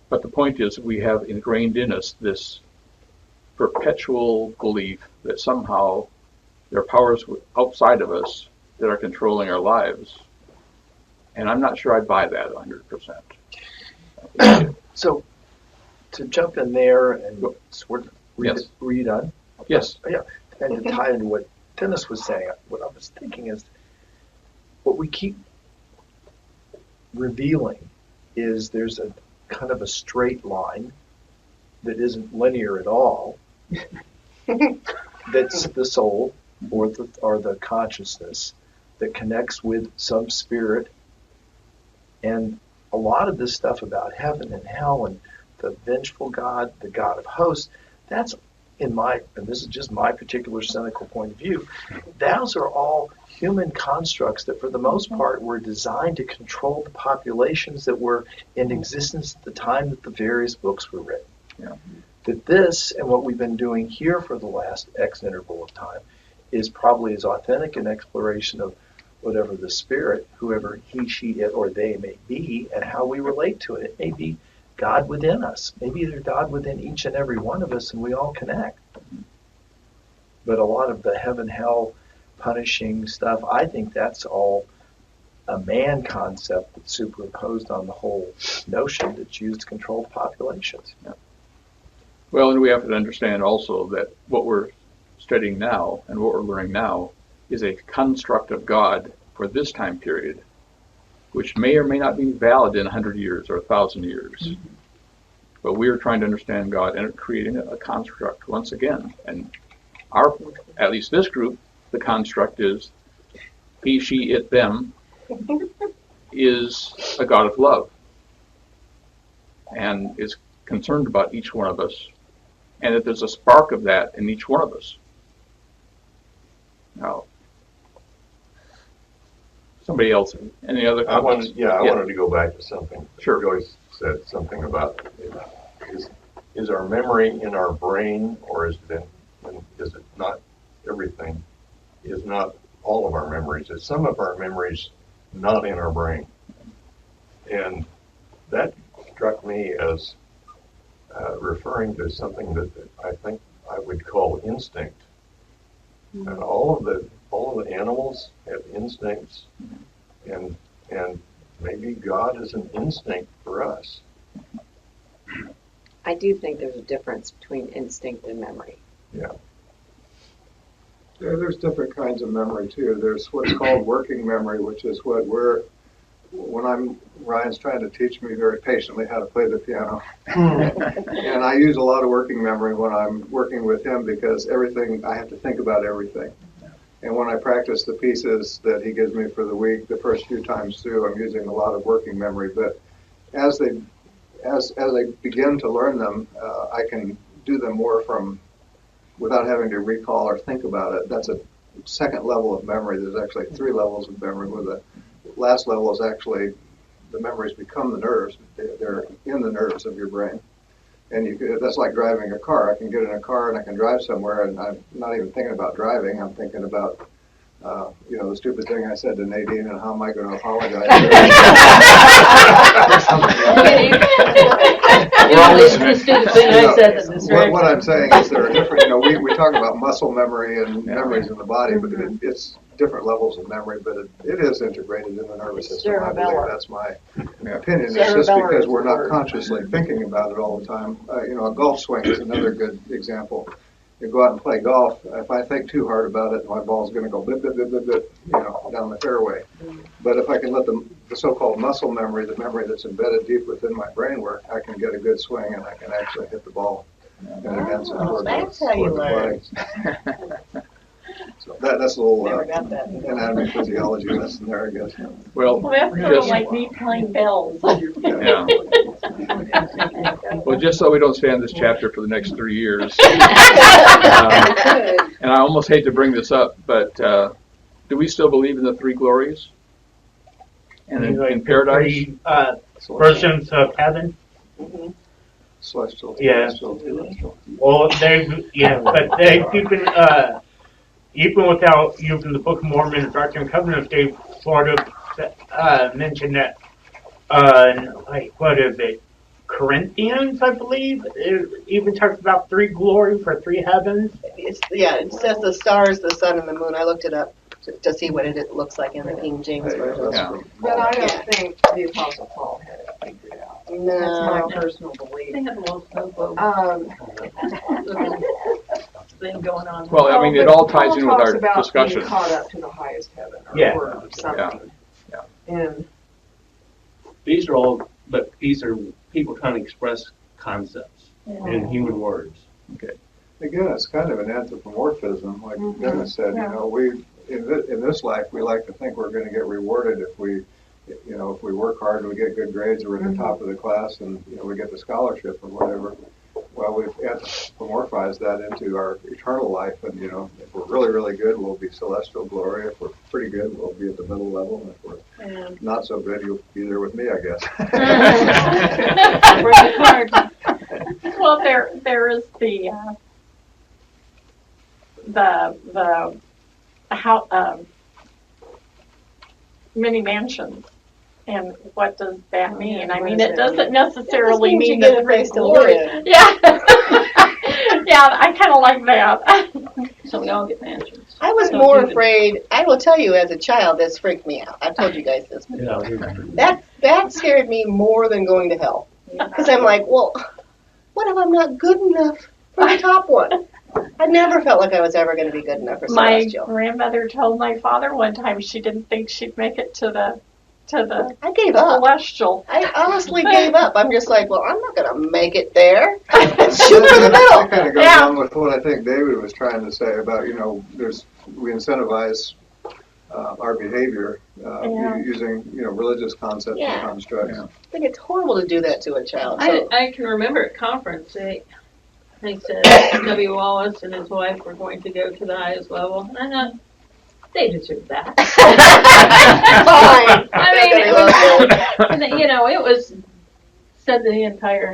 but the point is we have ingrained in us this perpetual belief that somehow there are powers outside of us that are controlling our lives. And I'm not sure I buy that 100%. So, to jump in there and sort of Yes. were you done? Yes. Yeah, and to tie into what Dennis was saying, what I was thinking is what we keep revealing is there's a kind of a straight line that isn't linear at all. That's the soul or the consciousness that connects with some spirit, and a lot of this stuff about heaven and hell and the vengeful God, the God of hosts, that's and this is just my particular cynical point of view, those are all human constructs that for the most part were designed to control the populations that were in existence at the time that the various books were written. Yeah. That this and what we've been doing here for the last X interval of time is probably as authentic an exploration of whatever the spirit, whoever he, she, it, or they may be, and how we relate to it. It may be God within us. Maybe there's God within each and every one of us, and we all connect. But a lot of the heaven, hell, punishing stuff, I think that's all a man concept that's superimposed on the whole notion that's used to control populations. Yeah. Well, and we have to understand also that what we're studying now and what we're learning now is a construct of God for this time period, which may or may not be valid in 100 years or 1,000 years. Mm-hmm. But we are trying to understand God and creating a construct once again. And at least this group, the construct is he, she, it, them is a God of love and is concerned about each one of us, and that there's a spark of that in each one of us. Now, somebody else, any other comments? I wanted to go back to something. Sure. Joyce said something about is our memory in our brain, or is it not everything? Is not all of our memories? Is some of our memories not in our brain? And that struck me as referring to something that I think I would call instinct. Mm-hmm. And all of the animals have instincts, and maybe God is an instinct for us. I do think there's a difference between instinct and memory. Yeah. There's different kinds of memory too. There's what's called working memory, which is when Ryan's trying to teach me very patiently how to play the piano. And I use a lot of working memory when I'm working with him because I have to think about everything. And when I practice the pieces that he gives me for the week, the first few times through, I'm using a lot of working memory. But as I begin to learn them, I can do them more without having to recall or think about it. That's a second level of memory. There's actually 3 levels of memory, where the last level is actually the memories become the nerves. They're in the nerves of your brain. And that's like driving a car. I can get in a car and I can drive somewhere, and I'm not even thinking about driving. I'm thinking about, the stupid thing I said to Nadine, and how am I going to apologize? What I'm saying is there are different, we talk about muscle memory and memories in the body, but it's different levels of memory, but it is integrated in the nervous system. I believe that's my opinion. It's just because we're not consciously thinking about it all the time. A golf swing is another good example. You go out and play golf. If I think too hard about it, my ball's going to go blip, blip, blip, blip, blip, down the fairway. But if I can let the so-called muscle memory, the memory that's embedded deep within my brain work, I can get a good swing and I can actually hit the ball and against it toward That's the, how you toward the learn. body. So that's a little Never got that. anatomy physiology lesson there, I guess. Well, Well, that's sort of just, like me playing bells. yeah. Well, just so we don't stay on this chapter for the next 3 years, and I almost hate to bring this up, but do we still believe in the three glories? And in paradise? Three, versions of heaven. Celestial. Yeah. Celestial. Well, but they even without using the Book of Mormon and Doctrine and Covenants, they sort of mentioned that, like, what is it, Corinthians, I believe, it even talks about three glories or three heavens. It says the stars, the sun, and the moon. I looked it up to see what it looks like in the King James Version. Yeah. But I don't think the Apostle Paul had it figured out. No. That's my personal belief. They have a little snowball thing going on. Well, I mean, it all ties in with our discussion. Being caught up to the highest heaven or something. Yeah. And These are people trying to express concepts in human words. Okay. Again, it's kind of an anthropomorphism, like Dennis said. You know, we in this life we like to think we're going to get rewarded if we work hard and we get good grades, or we're at the top of the class, and we get the scholarship or whatever. Well, we've anthropomorphized that into our eternal life, and if we're really, really good, we'll be celestial glory. If we're pretty good, we'll be at the middle level, and if we're not so good, you'll be there with me, I guess. Well, there is the how many mansions. And what does that mean? I mean, it doesn't necessarily mean that place to live. Yeah. Yeah, I kind of like that. So we all get mansions. I was more afraid. I will tell you, as a child, this freaked me out. I've told you guys this. That scared me more than going to hell. Because I'm like, well, what if I'm not good enough for the top one? I never felt like I was ever going to be good enough for celestial. My grandmother told my father one time she didn't think she'd make it to the I gave up. celestial. I honestly gave up. I'm just like, well, I'm not going to make it there. Shoot for the middle. That kind of goes along with what I think David was trying to say about, we incentivize our behavior using, religious concepts and constructs. I think it's horrible to do that to a child. I can remember at conference, they said W. Wallace and his wife were going to go to the highest level. And I thought, they deserve that. Fine. I mean, it was said the entire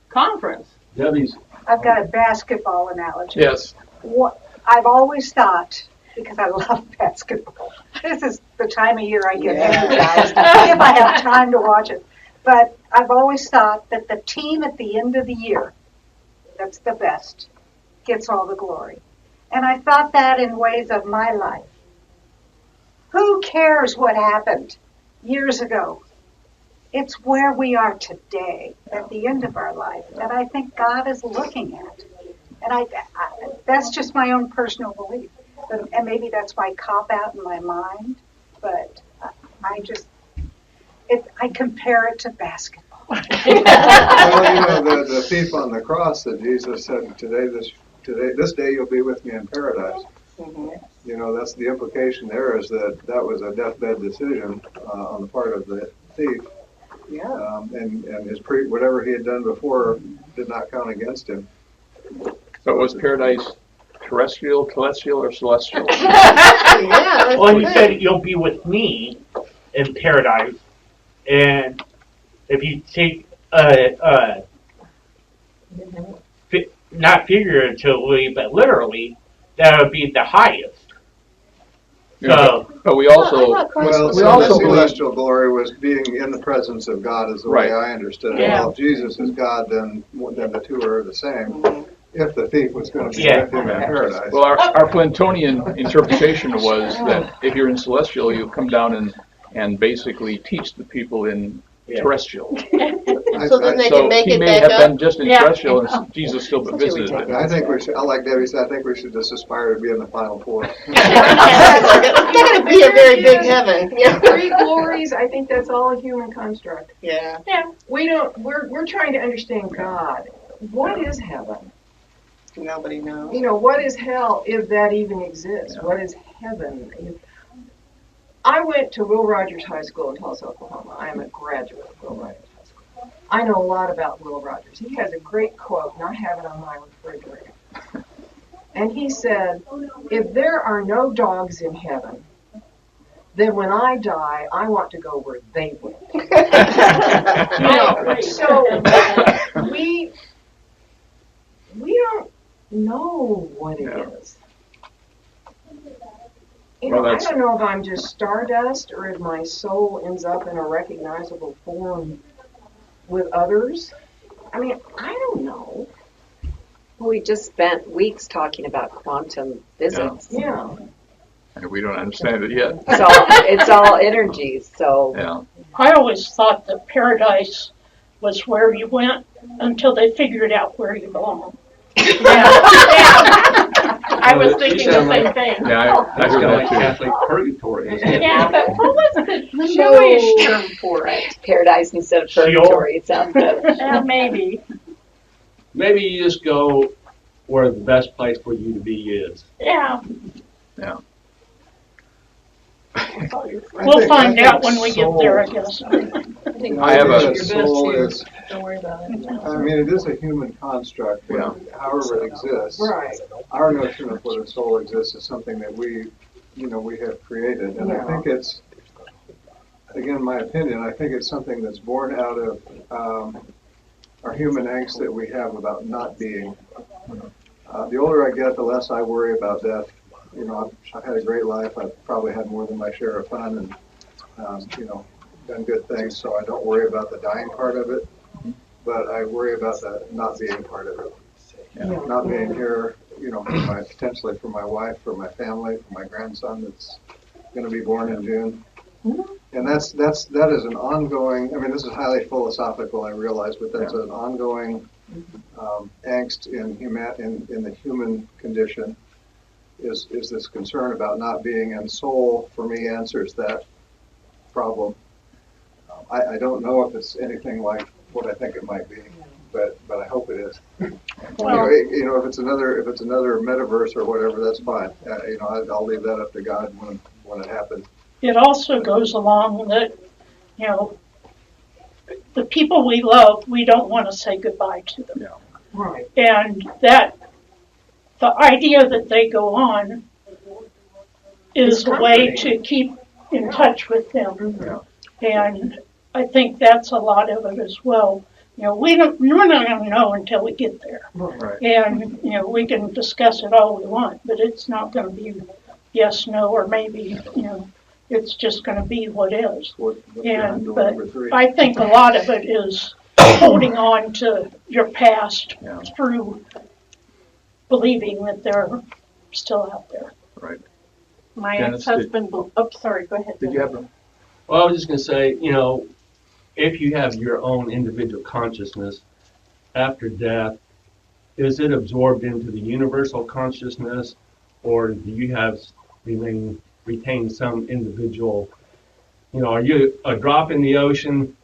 conference. I've got a basketball analogy. Yes. I've always thought, because I love basketball, this is the time of year I get energized if I have time to watch it. But I've always thought that the team at the end of the year, that's the best, gets all the glory. And I thought that in ways of my life. Who cares what happened years ago? It's where we are today, at the end of our life, that I think God is looking at. And I that's just my own personal belief. And maybe that's my cop-out in my mind, but I compare it to basketball. Well, the thief on the cross that Jesus said, this day you'll be with me in paradise. That's the implication there, is that was a deathbed decision on the part of the thief. Yeah. And whatever he had done before did not count against him. So was paradise terrestrial, celestial, or celestial? Well, you said you'll be with me in paradise, and if you take not figuratively but literally, that would be the highest. So, but we also the celestial glory was being in the presence of God, is the way I understood it. Yeah. Well, if Jesus is God, then the two are the same. If the thief was going to be with him in paradise. Well, our Flintonian interpretation was that if you're in celestial, you come down and basically teach the people in terrestrial. So then they can make he it may back have up. been just in terrestrial, and Jesus still visited him. I think we should. I like Debbie said. I think we should just aspire to be in the final four. It's not going to be a very big heaven. Three glories. I think that's all a human construct. Yeah. We're trying to understand God. What is heaven? Nobody knows. You know, what is hell if that even exists? Yeah. What is heaven? I went to Will Rogers High School in Tulsa, Oklahoma. I am a graduate of Will Rogers High School. I know a lot about Will Rogers. He has a great quote, and I have it on my refrigerator. And he said, if there are no dogs in heaven, then when I die, I want to go where they went. So we don't know what it is. You know, I don't know if I'm just stardust or if my soul ends up in a recognizable form with others. I mean, I don't know. Well, we just spent weeks talking about quantum physics. Yeah. And we don't understand it yet. It's all energies, so. Yeah. I always thought that paradise was where you went until they figured out where you belong. I was thinking the same thing. Yeah, I heard that too. Catholic purgatory. Isn't it? Yeah, but what was the Jewish term for it? Paradise instead of purgatory. It sounds good. Maybe. Maybe you just go where the best place for you to be is. Yeah. Yeah. We'll find out when we get there, I guess. I have a soul is, Don't worry about it. I mean, it is a human construct, Yeah. however it exists. Right. Our notion of what a soul exists is something that we have created. And I think it's, again, my opinion, I think it's something that's born out of our human angst that we have about not being. The older I get, the less I worry about death. You know, I've had a great life. I've probably had more than my share of fun and, done good things, so I don't worry about the dying part of it. But I worry about the not being part of it. Yeah. Not being here, potentially for my wife, for my family, for my grandson that's going to be born in June. And that is an ongoing, I mean, this is highly philosophical, I realize, but that's an ongoing angst in the human condition. Is this concern about not being, and soul for me answers that problem. I don't know if it's anything like what I think it might be, but I hope it is. Well, if it's another metaverse or whatever, that's fine. I'll leave that up to God when it happens. it also goes along that, the people we love, we don't want to say goodbye to them. Yeah. Right. And that the idea that they go on is a way to keep in touch with them. Yeah. And I think that's a lot of it as well. We're not going to know until we get there. Right. And, we can discuss it all we want, but it's not going to be yes, no, or maybe, it's just going to be what is. But I think a lot of it is holding on to your past through believing that they're still out there. Right. My Dennis, ex-husband, sorry, go ahead. Did you have them? Well, I was just going to say, if you have your own individual consciousness after death, is it absorbed into the universal consciousness, or do you have retain some individual? Are you a drop in the ocean,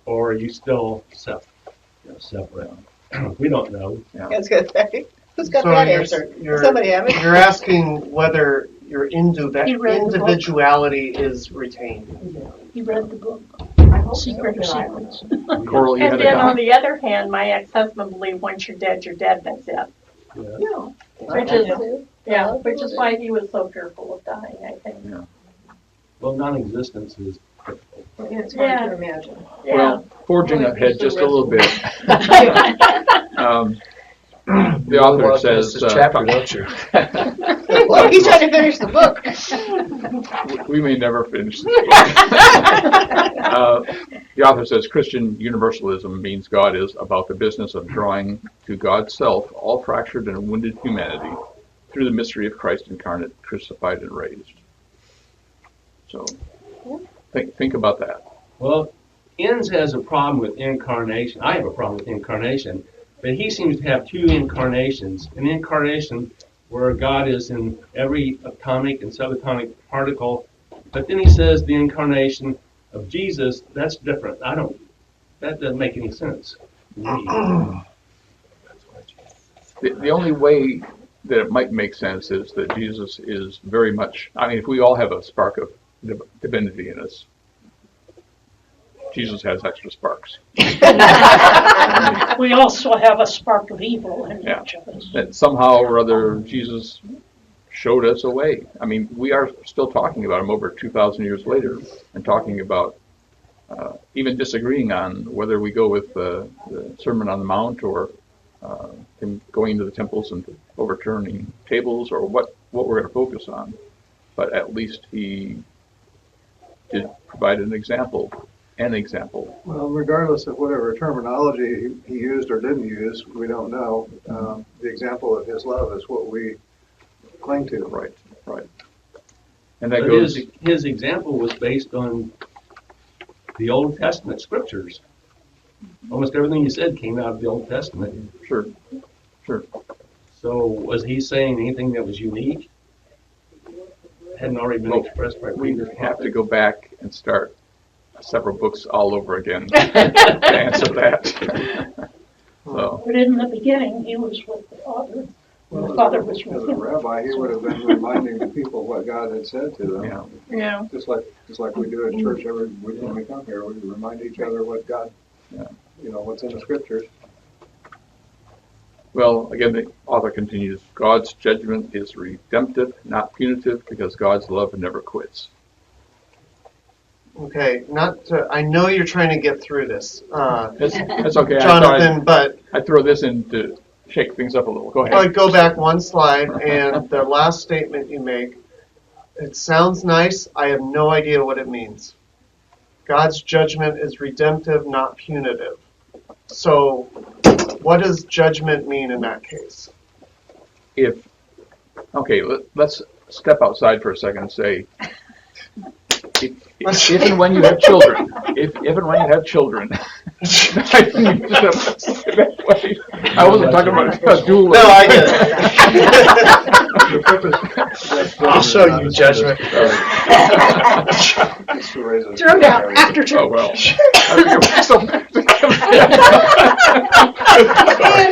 or are you still separate? We don't know. I was going to say, who's got that answer? Somebody have it. You're asking whether your individuality is retained. He read the book, Secret of Secrets. Coral, you And had a then on comment? the other hand, my ex-husband believed once you're dead, that's it. Yeah. Which is why he was so fearful of dying, I think. Yeah. Well, non-existence is difficult. It's hard to imagine. Well, forging ahead just a little bit. The author says, this chapter, don't you? Well, he's trying to finish the book. we may never finish this book. The author says Christian universalism means God is about the business of drawing to God's self all fractured and wounded humanity through the mystery of Christ incarnate, crucified, and raised. So think about that. Well, Enns has a problem with incarnation. I have a problem with incarnation. But he seems to have two incarnations. An incarnation where God is in every atomic and subatomic particle. But then he says the incarnation of Jesus, that's different. That doesn't make any sense to me. The only way that it might make sense is that Jesus is very much, I mean, if we all have a spark of divinity in us, Jesus has extra sparks. We also have a spark of evil in each of us. That somehow or other Jesus showed us a way. I mean, we are still talking about him over 2,000 years later and talking about even disagreeing on whether we go with the Sermon on the Mount or him going into the temples and overturning tables or what we're going to focus on. But at least he did provide an example. Well, regardless of whatever terminology he used or didn't use, we don't know. The example of his love is what we cling to. Right. And that But goes. his example was based on the Old Testament scriptures. Almost everything he said came out of the Old Testament. Sure. So was he saying anything that was unique? Hadn't already been expressed by We previous have to prophets? go back and start several books all over again to answer that. So. But in the beginning, he was with the Father. The Father was As with a him. rabbi, he would have been reminding the people what God had said to them. Yeah. Just like we do in church every week when we come here, we remind each other what God, what's in the scriptures. Well, again, the author continues, God's judgment is redemptive, not punitive, because God's love never quits. Okay, I know you're trying to get through this. That's okay. Jonathan, but I throw this in to shake things up a little. Go ahead. Go back one slide, and the last statement you make, it sounds nice. I have no idea what it means. God's judgment is redemptive, not punitive. So, what does judgment mean in that case? Let's step outside for a second and say, if and when you have children, I wasn't talking about dual. No, I get it. I'll show you judgment. Throw down after church. Oh well. And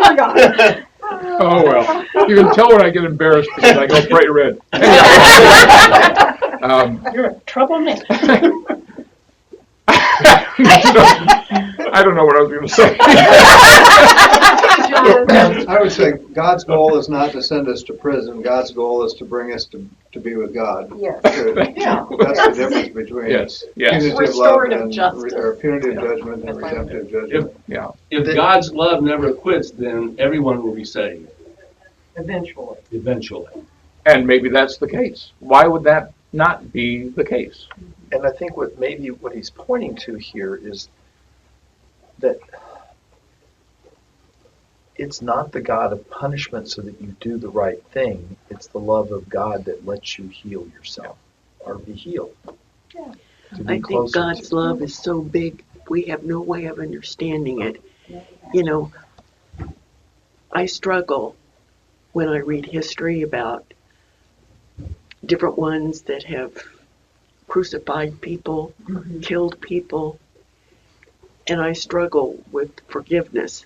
we're gone. Oh well. You can tell when I get embarrassed because I go bright red. You're a troublemaker. I don't know what I was going to say. I would say God's goal is not to send us to prison. God's goal is to bring us to be with God. Yes. Yeah. That's the difference between punitive love or punitive judgment and redemptive judgment. If God's love never quits, then everyone will be saved. Eventually. And maybe that's the case. Why would that not be the case? And I think what he's pointing to here is that it's not the God of punishment so that you do the right thing. It's the love of God that lets you heal yourself or be healed. Yeah. I think God's love is so big, we have no way of understanding it. You know, I struggle when I read history about different ones that have crucified people, killed people, and I struggle with forgiveness.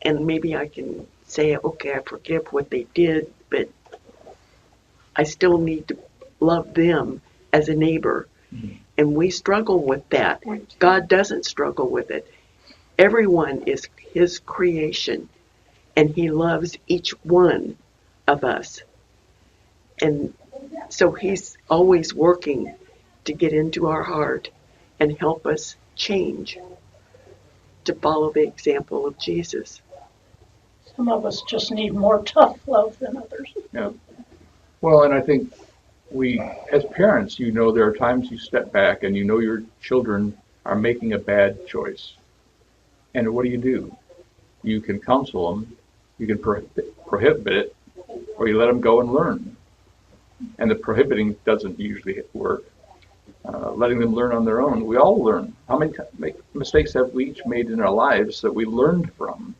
And maybe I can say, okay, I forgive what they did, but I still need to love them as a neighbor. And we struggle with that. God doesn't struggle with it. Everyone is his creation, and he loves each one of us. And so he's always working to get into our heart and help us change to follow the example of Jesus. Some of us just need more tough love than others. Yeah. Well, and I think we, as parents, there are times you step back and your children are making a bad choice. And what do? You can counsel them, you can prohibit it, or you let them go and learn. And the prohibiting doesn't usually work. Letting them learn on their own, we all learn. How many mistakes have we each made in our lives that we learned from?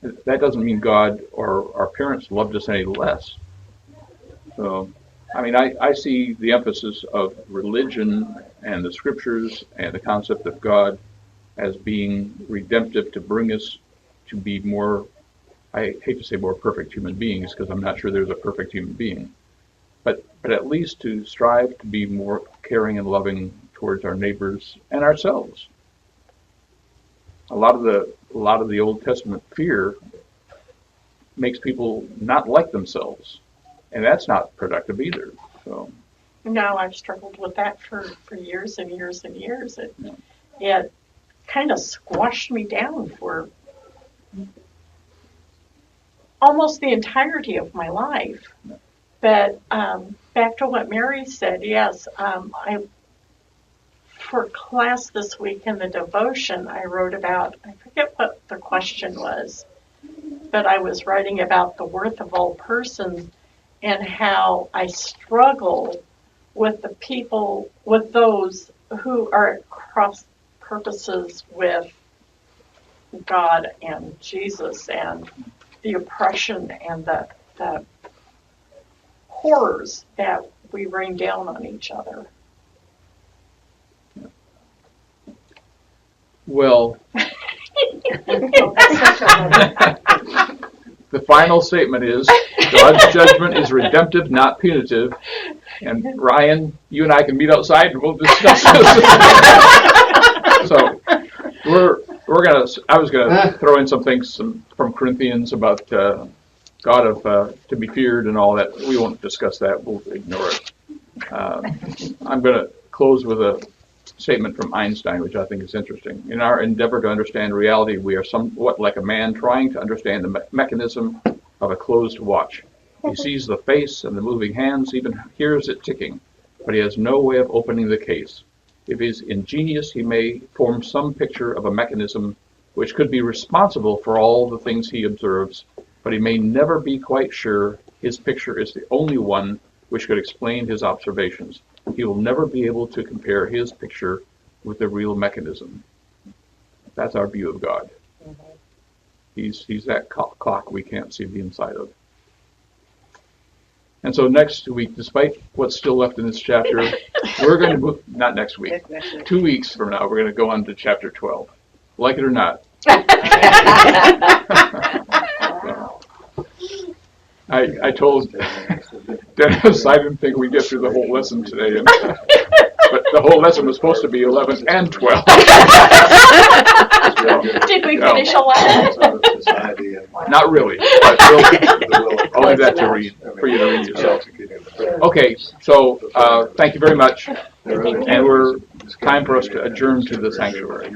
That doesn't mean God or our parents loved us any less. So, I see the emphasis of religion and the scriptures and the concept of God as being redemptive to bring us to be more I hate to say more perfect human beings because I'm not sure there's a perfect human being, but at least to strive to be more caring and loving towards our neighbors and ourselves. A lot of the Old Testament fear makes people not like themselves, and that's not productive either. So. No, I've struggled with that for years and years and years. It kind of squashed me down for almost the entirety of my life. But back to what Mary said, yes, for class this week in the devotion, I wrote about, I forget what the question was, but I was writing about the worth of all persons and how I struggle with the people, with those who are at cross purposes with God and Jesus and the oppression and the horrors that we rain down on each other. Well, the final statement is God's judgment is redemptive, not punitive. And Ryan, you and I can meet outside and we'll discuss this. So I was gonna throw in some things from Corinthians about God to be feared and all that. We won't discuss that. We'll ignore it. I'm going to close with a statement from Einstein, which I think is interesting. In our endeavor to understand reality, we are somewhat like a man trying to understand the mechanism of a closed watch. He sees the face and the moving hands, even hears it ticking, but he has no way of opening the case. If he is ingenious, he may form some picture of a mechanism which could be responsible for all the things he observes, but he may never be quite sure his picture is the only one which could explain his observations. He will never be able to compare his picture with the real mechanism. That's our view of God. He's that clock we can't see the inside of. And so next week, despite what's still left in this chapter, we're going to move, not next week, 2 weeks from now, we're going to go on to chapter 12. Like it or not. I told Dennis I didn't think we'd get through the whole lesson today, but the whole lesson was supposed to be 11 and 12. Did we finish 11? Not really, but I'll leave that for you to read yourself. Okay, so thank you very much, and time for us to adjourn to the sanctuary.